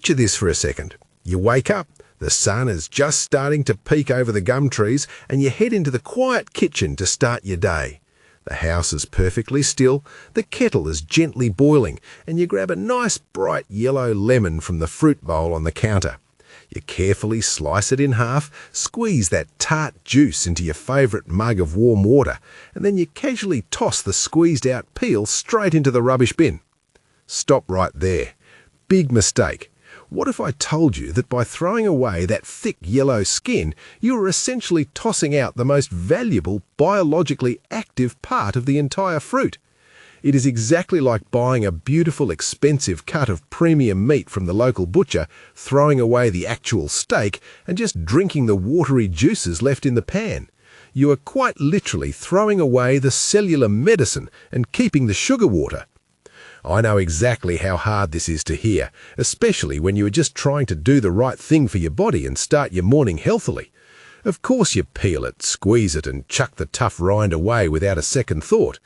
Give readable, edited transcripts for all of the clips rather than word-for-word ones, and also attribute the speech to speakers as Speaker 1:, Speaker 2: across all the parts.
Speaker 1: Picture this for a second. You wake up, the sun is just starting to peek over the gum trees, and you head into the quiet kitchen to start your day. The house is perfectly still, the kettle is gently boiling, and you grab a nice bright yellow lemon from the fruit bowl on the counter. You carefully slice it in half, squeeze that tart juice into your favourite mug of warm water, and then you casually toss the squeezed out peel straight into the rubbish bin. Stop right there. Big mistake. What if I told you that by throwing away that thick yellow skin, you were essentially tossing out the most valuable, biologically active part of the entire fruit? It is exactly like buying a beautiful, expensive cut of premium meat from the local butcher, throwing away the actual steak, and just drinking the watery juices left in the pan. You are quite literally throwing away the cellular medicine and keeping the sugar water. I know exactly how hard this is to hear, especially when you are just trying to do the right thing for your body and start your morning healthily. Of course you peel it, squeeze it, and chuck the tough rind away without a second thought.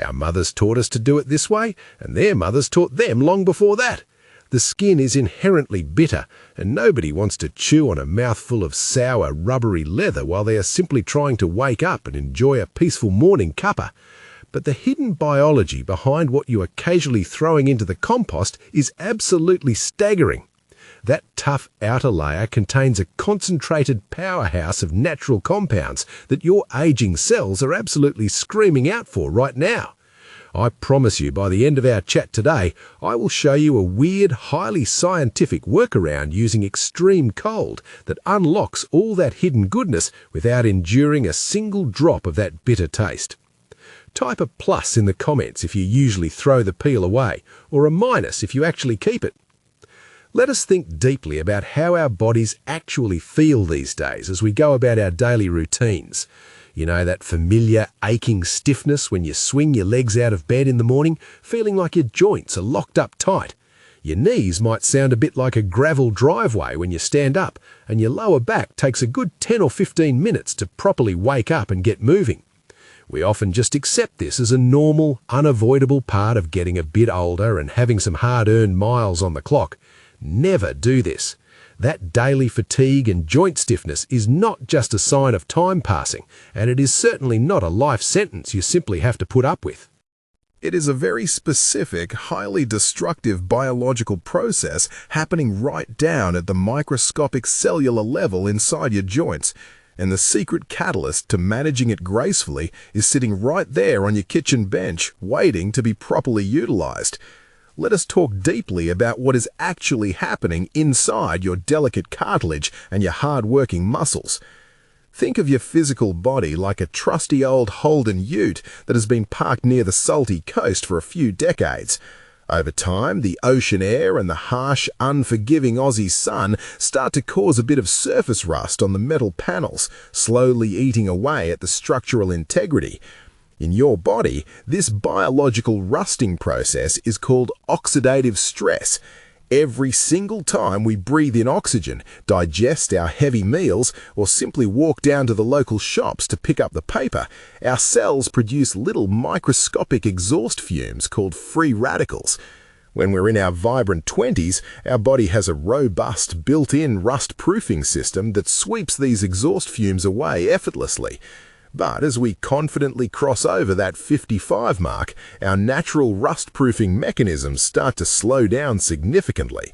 Speaker 1: Our mothers taught us to do it this way, and their mothers taught them long before that. The skin is inherently bitter, and nobody wants to chew on a mouthful of sour, rubbery leather while they are simply trying to wake up and enjoy a peaceful morning cuppa. But the hidden biology behind what you are casually throwing into the compost is absolutely staggering. That tough outer layer contains a concentrated powerhouse of natural compounds that your aging cells are absolutely screaming out for right now. I promise you by the end of our chat today, I will show you a weird, highly scientific workaround using extreme cold that unlocks all that hidden goodness without enduring a single drop of that bitter taste. Type a plus in the comments if you usually throw the peel away, or a minus if you actually keep it. Let us think deeply about how our bodies actually feel these days as we go about our daily routines. You know, that familiar aching stiffness when you swing your legs out of bed in the morning, feeling like your joints are locked up tight. Your knees might sound a bit like a gravel driveway when you stand up, and your lower back takes a good 10 or 15 minutes to properly wake up and get moving. We often just accept this as a normal, unavoidable part of getting a bit older and having some hard-earned miles on the clock. Never do this. That daily fatigue and joint stiffness is not just a sign of time passing, and it is certainly not a life sentence you simply have to put up with. It is a very specific, highly destructive biological process happening right down at the microscopic cellular level inside your joints. And the secret catalyst to managing it gracefully is sitting right there on your kitchen bench, waiting to be properly utilized. Let us talk deeply about what is actually happening inside your delicate cartilage and your hard-working muscles. Think of your physical body like a trusty old Holden ute that has been parked near the salty coast for a few decades. Over time, the ocean air and the harsh, unforgiving Aussie sun start to cause a bit of surface rust on the metal panels, slowly eating away at the structural integrity. In your body, this biological rusting process is called oxidative stress. Every single time we breathe in oxygen, digest our heavy meals, or simply walk down to the local shops to pick up the paper, our cells produce little microscopic exhaust fumes called free radicals. When we're in our vibrant 20s, our body has a robust, built-in rust-proofing system that sweeps these exhaust fumes away effortlessly. But as we confidently cross over that 55 mark, our natural rust-proofing mechanisms start to slow down significantly.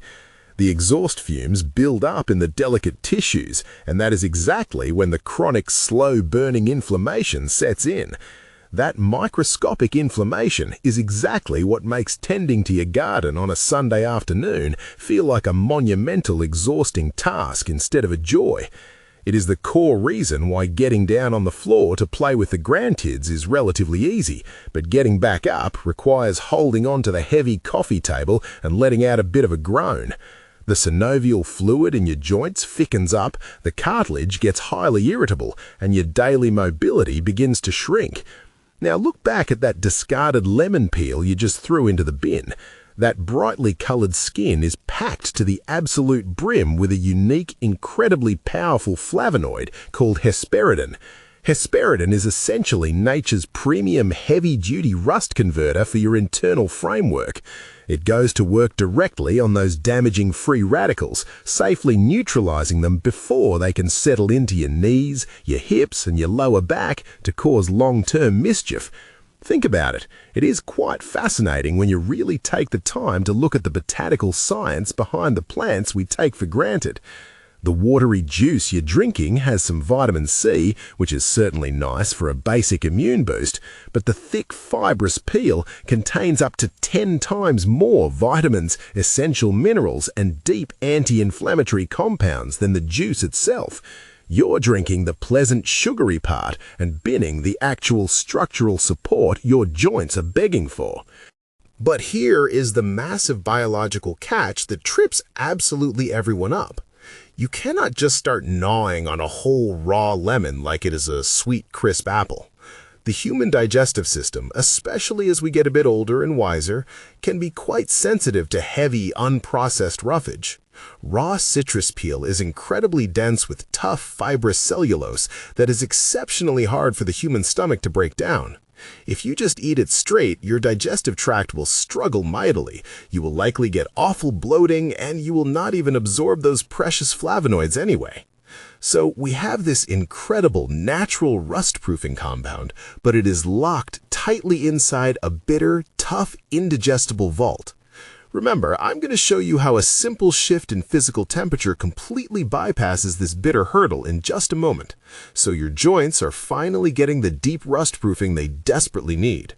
Speaker 1: The exhaust fumes build up in the delicate tissues, and that is exactly when the chronic, slow-burning inflammation sets in. That microscopic inflammation is exactly what makes tending to your garden on a Sunday afternoon feel like a monumental, exhausting task instead of a joy. It is the core reason why getting down on the floor to play with the grandkids is relatively easy, but getting back up requires holding on to the heavy coffee table and letting out a bit of a groan. The synovial fluid in your joints thickens up, the cartilage gets highly irritable, and your daily mobility begins to shrink. Now look back at that discarded lemon peel you just threw into the bin. That brightly colored skin is packed to the absolute brim with a unique, incredibly powerful flavonoid called Hesperidin. Hesperidin is essentially nature's premium heavy-duty rust converter for your internal framework. It goes to work directly on those damaging free radicals, safely neutralizing them before they can settle into your knees, your hips, and your lower back to cause long-term mischief. Think about it. It is quite fascinating when you really take the time to look at the botanical science behind the plants we take for granted. The watery juice you're drinking has some vitamin C, which is certainly nice for a basic immune boost, but the thick fibrous peel contains up to 10 times more vitamins, essential minerals, and deep anti-inflammatory compounds than the juice itself. You're drinking the pleasant sugary part and binning the actual structural support your joints are begging for. But here is the massive biological catch that trips absolutely everyone up. You cannot just start gnawing on a whole raw lemon like it is a sweet, crisp apple. The human digestive system, especially as we get a bit older and wiser, can be quite sensitive to heavy, unprocessed roughage. Raw citrus peel is incredibly dense with tough, fibrous cellulose that is exceptionally hard for the human stomach to break down. If you just eat it straight, your digestive tract will struggle mightily. You will likely get awful bloating, and you will not even absorb those precious flavonoids anyway. So we have this incredible natural rust-proofing compound, but it is locked tightly inside a bitter, tough, indigestible vault. Remember, I'm going to show you how a simple shift in physical temperature completely bypasses this bitter hurdle in just a moment, so your joints are finally getting the deep rust-proofing they desperately need.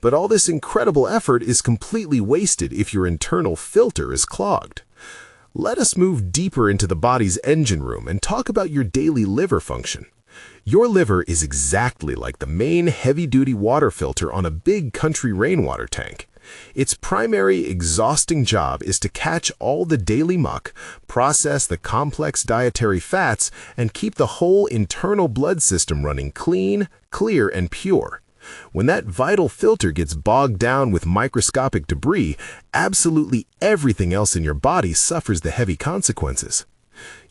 Speaker 1: But all this incredible effort is completely wasted if your internal filter is clogged. Let us move deeper into the body's engine room and talk about your daily liver function. Your liver is exactly like the main heavy-duty water filter on a big country rainwater tank. Its primary exhausting job is to catch all the daily muck, process the complex dietary fats, and keep the whole internal blood system running clean, clear, and pure. When that vital filter gets bogged down with microscopic debris, absolutely everything else in your body suffers the heavy consequences.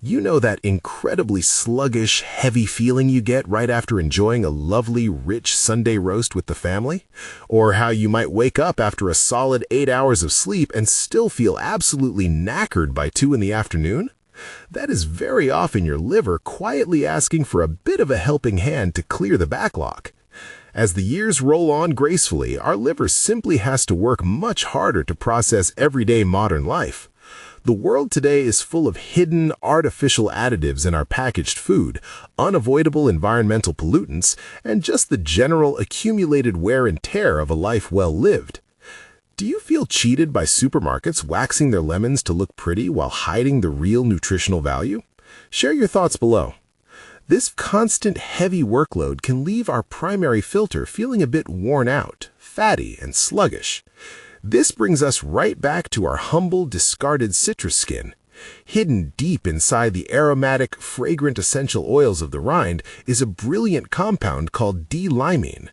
Speaker 1: You know that incredibly sluggish, heavy feeling you get right after enjoying a lovely, rich Sunday roast with the family? Or how you might wake up after a solid 8 hours of sleep and still feel absolutely knackered by 2 in the afternoon? That is very often your liver quietly asking for a bit of a helping hand to clear the backlog. As the years roll on gracefully, our liver simply has to work much harder to process everyday modern life. The world today is full of hidden, artificial additives in our packaged food, unavoidable environmental pollutants, and just the general accumulated wear and tear of a life well lived. Do you feel cheated by supermarkets waxing their lemons to look pretty while hiding the real nutritional value? Share your thoughts below. This constant heavy workload can leave our primary filter feeling a bit worn out, fatty, and sluggish. This brings us right back to our humble, discarded citrus skin. Hidden deep inside the aromatic, fragrant essential oils of the rind is a brilliant compound called d-limonene.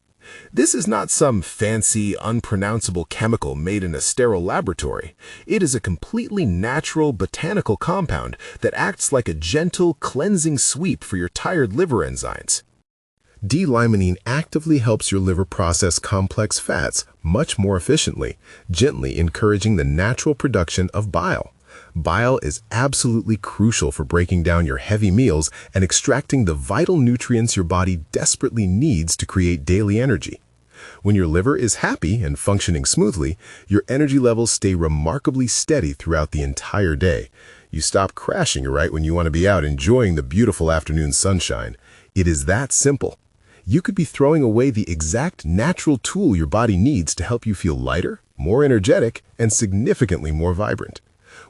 Speaker 1: This is not some fancy, unpronounceable chemical made in a sterile laboratory. It is a completely natural botanical compound that acts like a gentle, cleansing sweep for your tired liver enzymes. D-limonene actively helps your liver process complex fats much more efficiently, gently encouraging the natural production of bile. Bile is absolutely crucial for breaking down your heavy meals and extracting the vital nutrients your body desperately needs to create daily energy. When your liver is happy and functioning smoothly, your energy levels stay remarkably steady throughout the entire day. You stop crashing right when you want to be out enjoying the beautiful afternoon sunshine. It is that simple. You could be throwing away the exact natural tool your body needs to help you feel lighter, more energetic, and significantly more vibrant.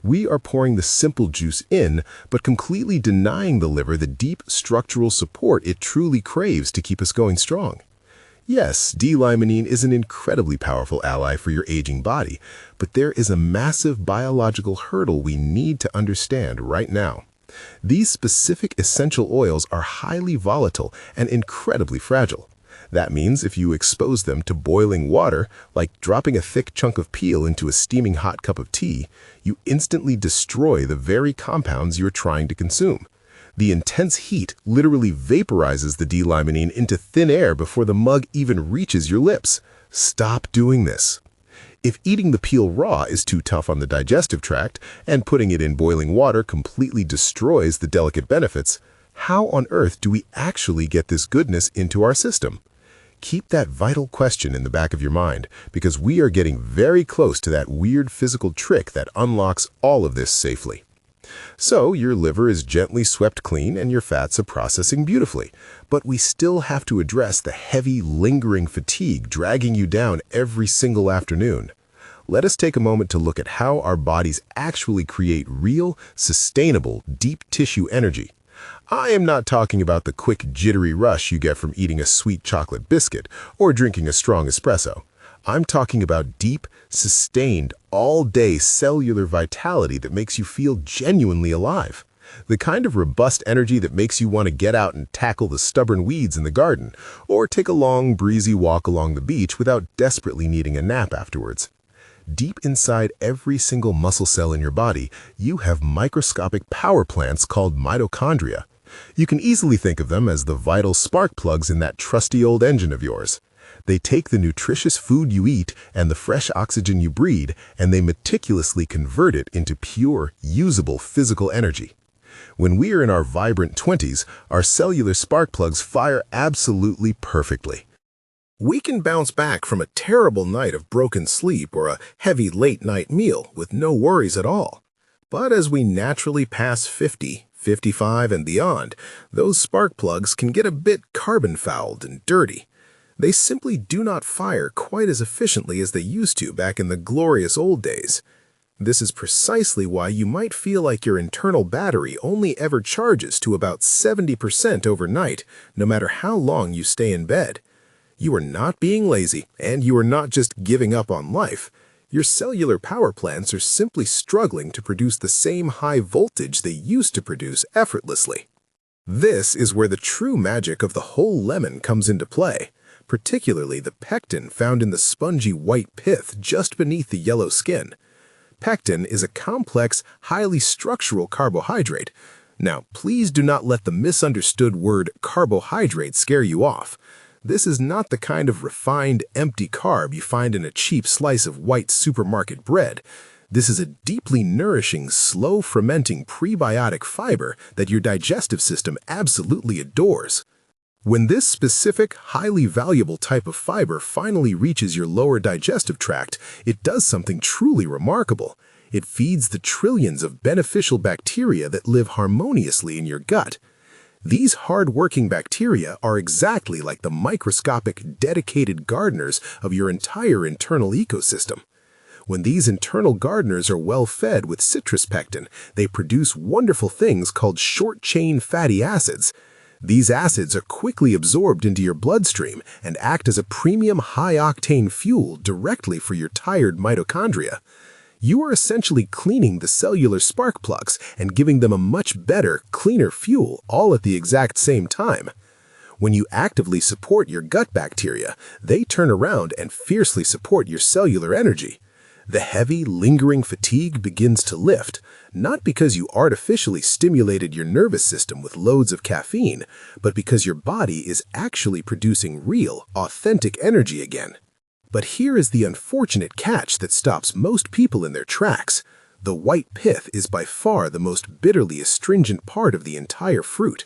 Speaker 1: We are pouring the simple juice in, but completely denying the liver the deep structural support it truly craves to keep us going strong. Yes, d-limonene is an incredibly powerful ally for your aging body, but there is a massive biological hurdle we need to understand right now. These specific essential oils are highly volatile and incredibly fragile. That means if you expose them to boiling water, like dropping a thick chunk of peel into a steaming hot cup of tea, you instantly destroy the very compounds you're trying to consume. The intense heat literally vaporizes the d-limonene into thin air before the mug even reaches your lips. Stop doing this. If eating the peel raw is too tough on the digestive tract and putting it in boiling water completely destroys the delicate benefits, how on earth do we actually get this goodness into our system? Keep that vital question in the back of your mind, because we are getting very close to that weird physical trick that unlocks all of this safely. So your liver is gently swept clean and your fats are processing beautifully, but we still have to address the heavy, lingering fatigue dragging you down every single afternoon. Let us take a moment to look at how our bodies actually create real, sustainable, deep tissue energy. I am not talking about the quick, jittery rush you get from eating a sweet chocolate biscuit or drinking a strong espresso. I'm talking about deep, sustained, all-day cellular vitality that makes you feel genuinely alive. The kind of robust energy that makes you want to get out and tackle the stubborn weeds in the garden, or take a long, breezy walk along the beach without desperately needing a nap afterwards. Deep inside every single muscle cell in your body, you have microscopic power plants called mitochondria. You can easily think of them as the vital spark plugs in that trusty old engine of yours. They take the nutritious food you eat and the fresh oxygen you breathe, and they meticulously convert it into pure, usable physical energy. When we are in our vibrant 20s, our cellular spark plugs fire absolutely perfectly. We can bounce back from a terrible night of broken sleep or a heavy late-night meal with no worries at all. But as we naturally pass 50, 55, and beyond, those spark plugs can get a bit carbon-fouled and dirty. They simply do not fire quite as efficiently as they used to back in the glorious old days. This is precisely why you might feel like your internal battery only ever charges to about 70% overnight, no matter how long you stay in bed. You are not being lazy, and you are not just giving up on life. Your cellular power plants are simply struggling to produce the same high voltage they used to produce effortlessly. This is where the true magic of the whole lemon comes into play, particularly the pectin found in the spongy white pith just beneath the yellow skin. Pectin is a complex, highly structural carbohydrate. Now, please do not let the misunderstood word carbohydrate scare you off. This is not the kind of refined, empty carb you find in a cheap slice of white supermarket bread. This is a deeply nourishing, slow-fermenting prebiotic fiber that your digestive system absolutely adores. When this specific, highly valuable type of fiber finally reaches your lower digestive tract, it does something truly remarkable. It feeds the trillions of beneficial bacteria that live harmoniously in your gut. These hard-working bacteria are exactly like the microscopic, dedicated gardeners of your entire internal ecosystem. When these internal gardeners are well fed with citrus pectin, they produce wonderful things called short-chain fatty acids. These acids are quickly absorbed into your bloodstream and act as a premium high-octane fuel directly for your tired mitochondria. You are essentially cleaning the cellular spark plugs and giving them a much better, cleaner fuel all at the exact same time. When you actively support your gut bacteria, they turn around and fiercely support your cellular energy. The heavy, lingering fatigue begins to lift, not because you artificially stimulated your nervous system with loads of caffeine, but because your body is actually producing real, authentic energy again. But here is the unfortunate catch that stops most people in their tracks. The white pith is by far the most bitterly astringent part of the entire fruit.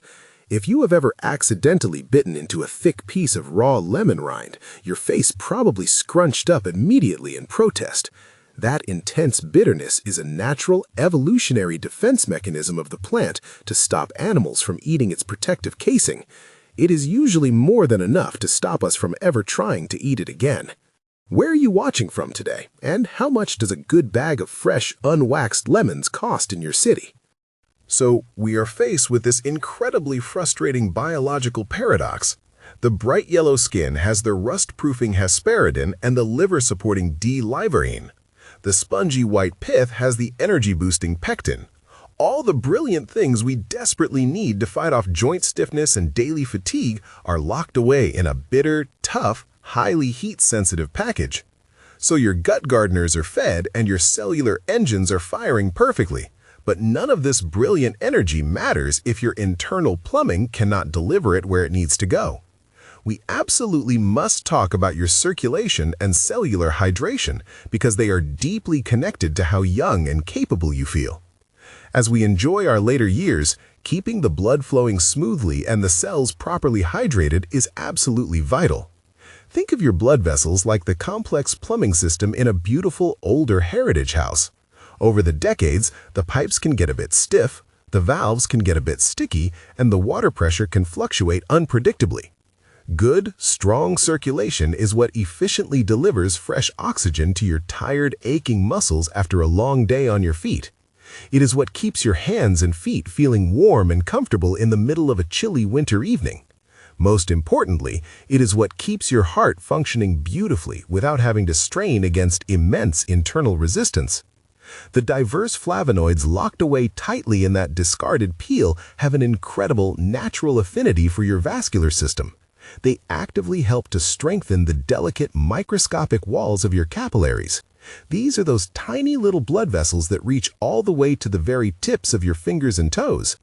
Speaker 1: If you have ever accidentally bitten into a thick piece of raw lemon rind, your face probably scrunched up immediately in protest. That intense bitterness is a natural, evolutionary defense mechanism of the plant to stop animals from eating its protective casing. It is usually more than enough to stop us from ever trying to eat it again. Where are you watching from today, and how much does a good bag of fresh, unwaxed lemons cost in your city? So, we are faced with this incredibly frustrating biological paradox. The bright yellow skin has the rust-proofing Hesperidin and the liver-supporting d-limonene. The spongy white pith has the energy-boosting pectin. All the brilliant things we desperately need to fight off joint stiffness and daily fatigue are locked away in a bitter, tough, highly heat-sensitive package. So your gut gardeners are fed and your cellular engines are firing perfectly. But none of this brilliant energy matters if your internal plumbing cannot deliver it where it needs to go. we absolutely must talk about your circulation and cellular hydration because they are deeply connected to how young and capable you feel. As we enjoy our later years, keeping the blood flowing smoothly and the cells properly hydrated is absolutely vital. Think of your blood vessels like the complex plumbing system in a beautiful older heritage house. Over the decades, the pipes can get a bit stiff, the valves can get a bit sticky, and the water pressure can fluctuate unpredictably. Good, strong circulation is what efficiently delivers fresh oxygen to your tired, aching muscles after a long day on your feet. It is what keeps your hands and feet feeling warm and comfortable in the middle of a chilly winter evening. Most importantly, it is what keeps your heart functioning beautifully without having to strain against immense internal resistance. The diverse flavonoids locked away tightly in that discarded peel have an incredible natural affinity for your vascular system. They actively help to strengthen the delicate microscopic walls of your capillaries. These are those tiny little blood vessels that reach all the way to the very tips of your fingers and toes.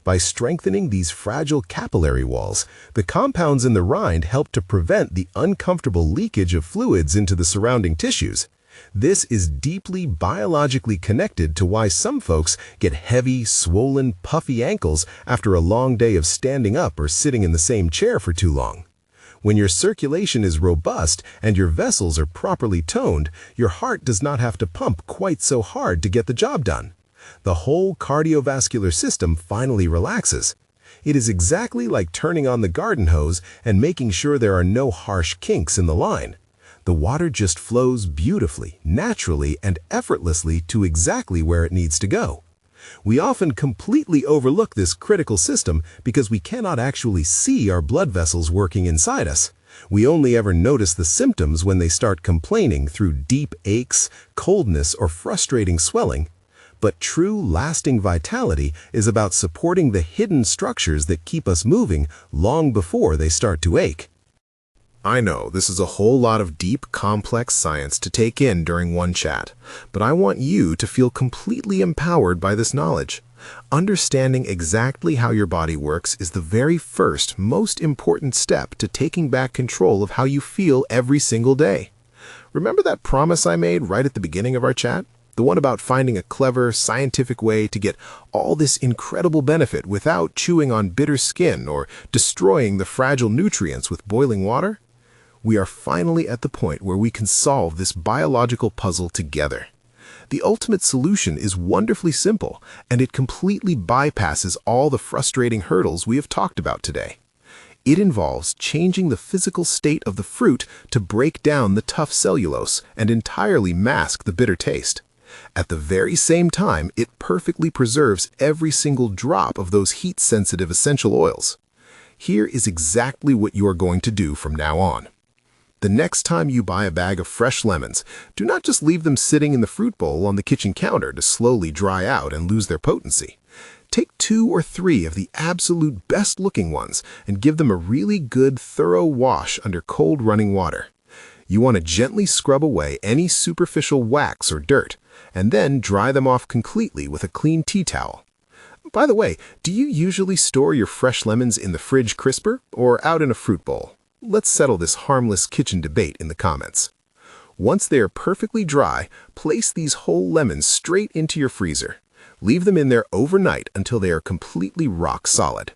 Speaker 1: By strengthening these fragile capillary walls, the compounds in the rind help to prevent the uncomfortable leakage of fluids into the surrounding tissues. This is deeply biologically connected to why some folks get heavy, swollen, puffy ankles after a long day of standing up or sitting in the same chair for too long. When your circulation is robust and your vessels are properly toned, your heart does not have to pump quite so hard to get the job done. The whole cardiovascular system finally relaxes. It is exactly like turning on the garden hose and making sure there are no harsh kinks in the line. The water just flows beautifully, naturally, and effortlessly to exactly where it needs to go. We often completely overlook this critical system because we cannot actually see our blood vessels working inside us. We only ever notice the symptoms when they start complaining through deep aches, coldness, or frustrating swelling. But true, lasting vitality is about supporting the hidden structures that keep us moving long before they start to ache. I know this is a whole lot of deep, complex science to take in during one chat, but I want you to feel completely empowered by this knowledge. Understanding exactly how your body works is the very first, most important step to taking back control of how you feel every single day. Remember that promise I made right at the beginning of our chat? The one about finding a clever, scientific way to get all this incredible benefit without chewing on bitter skin or destroying the fragile nutrients with boiling water? We are finally at the point where we can solve this biological puzzle together. The ultimate solution is wonderfully simple, and it completely bypasses all the frustrating hurdles we have talked about today. It involves changing the physical state of the fruit to break down the tough cellulose and entirely mask the bitter taste. At the very same time, it perfectly preserves every single drop of those heat-sensitive essential oils. Here is exactly what you are going to do from now on. The next time you buy a bag of fresh lemons, do not just leave them sitting in the fruit bowl on the kitchen counter to slowly dry out and lose their potency. Take 2 or 3 of the absolute best-looking ones and give them a really good, thorough wash under cold running water. You want to gently scrub away any superficial wax or dirt, and then dry them off completely with a clean tea towel. By the way, do you usually store your fresh lemons in the fridge crisper or out in a fruit bowl? Let's settle this harmless kitchen debate in the comments. Once they are perfectly dry, place these whole lemons straight into your freezer. Leave them in there overnight until they are completely rock solid.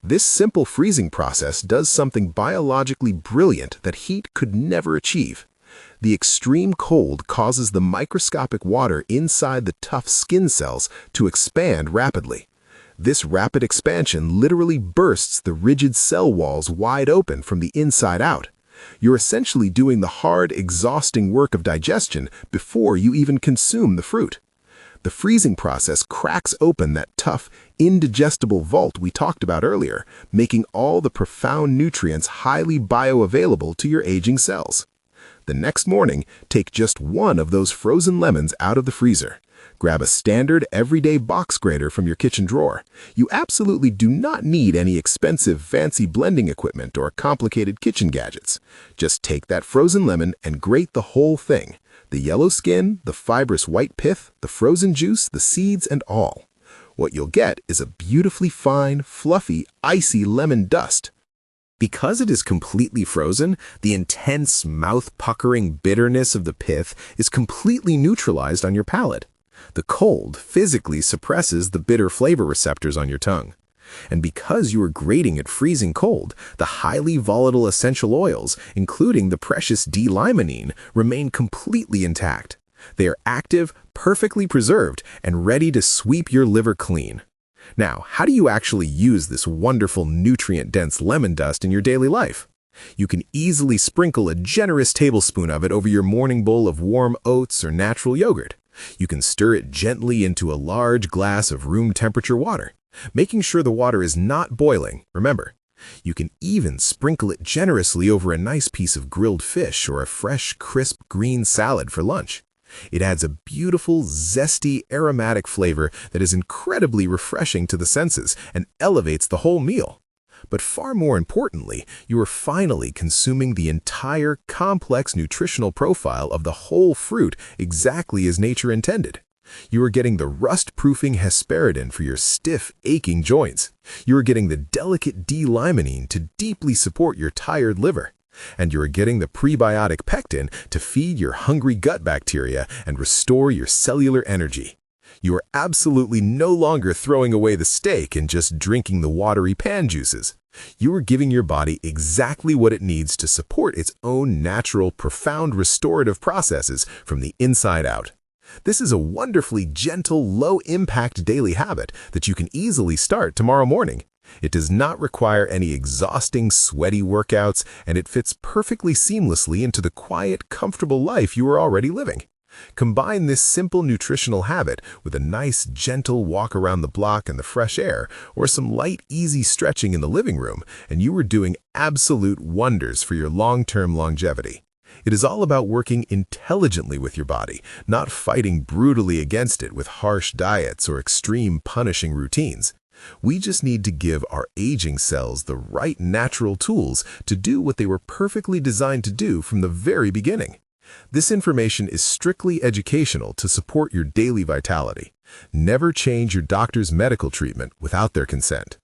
Speaker 1: This simple freezing process does something biologically brilliant that heat could never achieve. The extreme cold causes the microscopic water inside the tough skin cells to expand rapidly. This rapid expansion literally bursts the rigid cell walls wide open from the inside out. You're essentially doing the hard, exhausting work of digestion before you even consume the fruit. The freezing process cracks open that tough, indigestible vault we talked about earlier, making all the profound nutrients highly bioavailable to your aging cells. The next morning, take just one of those frozen lemons out of the freezer. Grab a standard, everyday box grater from your kitchen drawer. You absolutely do not need any expensive, fancy blending equipment or complicated kitchen gadgets. Just take that frozen lemon and grate the whole thing. The yellow skin, the fibrous white pith, the frozen juice, the seeds, and all. What you'll get is a beautifully fine, fluffy, icy lemon dust.
Speaker 2: Because it is completely frozen, the intense, mouth-puckering bitterness of the pith is completely neutralized on your palate. The cold physically suppresses the bitter flavor receptors on your tongue. And because you are grating at freezing cold, the highly volatile essential oils, including the precious d-limonene, remain completely intact. They are active, perfectly preserved, and ready to sweep your liver clean. Now, how do you actually use this wonderful nutrient-dense lemon dust in your daily life? You can easily sprinkle a generous tablespoon of it over your morning bowl of warm oats or natural yogurt. You can stir it gently into a large glass of room-temperature water, making sure the water is not boiling, remember. You can even sprinkle it generously over a nice piece of grilled fish or a fresh, crisp green salad for lunch. It adds a beautiful, zesty, aromatic flavor that is incredibly refreshing to the senses and elevates the whole meal. But far more importantly, you are finally consuming the entire complex nutritional profile of the whole fruit exactly as nature intended. You are getting the rust-proofing Hesperidin for your stiff, aching joints. You are getting the delicate d-limonene to deeply support your tired liver. And you are getting the prebiotic pectin to feed your hungry gut bacteria and restore your cellular energy. You are absolutely no longer throwing away the steak and just drinking the watery pan juices. You are giving your body exactly what it needs to support its own natural, profound restorative processes from the inside out. This is a wonderfully gentle, low-impact daily habit that you can easily start tomorrow morning. It does not require any exhausting, sweaty workouts, and it fits perfectly seamlessly into the quiet, comfortable life you are already living. Combine this simple nutritional habit with a nice, gentle walk around the block in the fresh air, or some light, easy stretching in the living room, and you are doing absolute wonders for your long-term longevity. It is all about working intelligently with your body, not fighting brutally against it with harsh diets or extreme punishing routines. We just need to give our aging cells the right natural tools to do what they were perfectly designed to do from the very beginning. This information is strictly educational to support your daily vitality. Never change your doctor's medical treatment without their consent.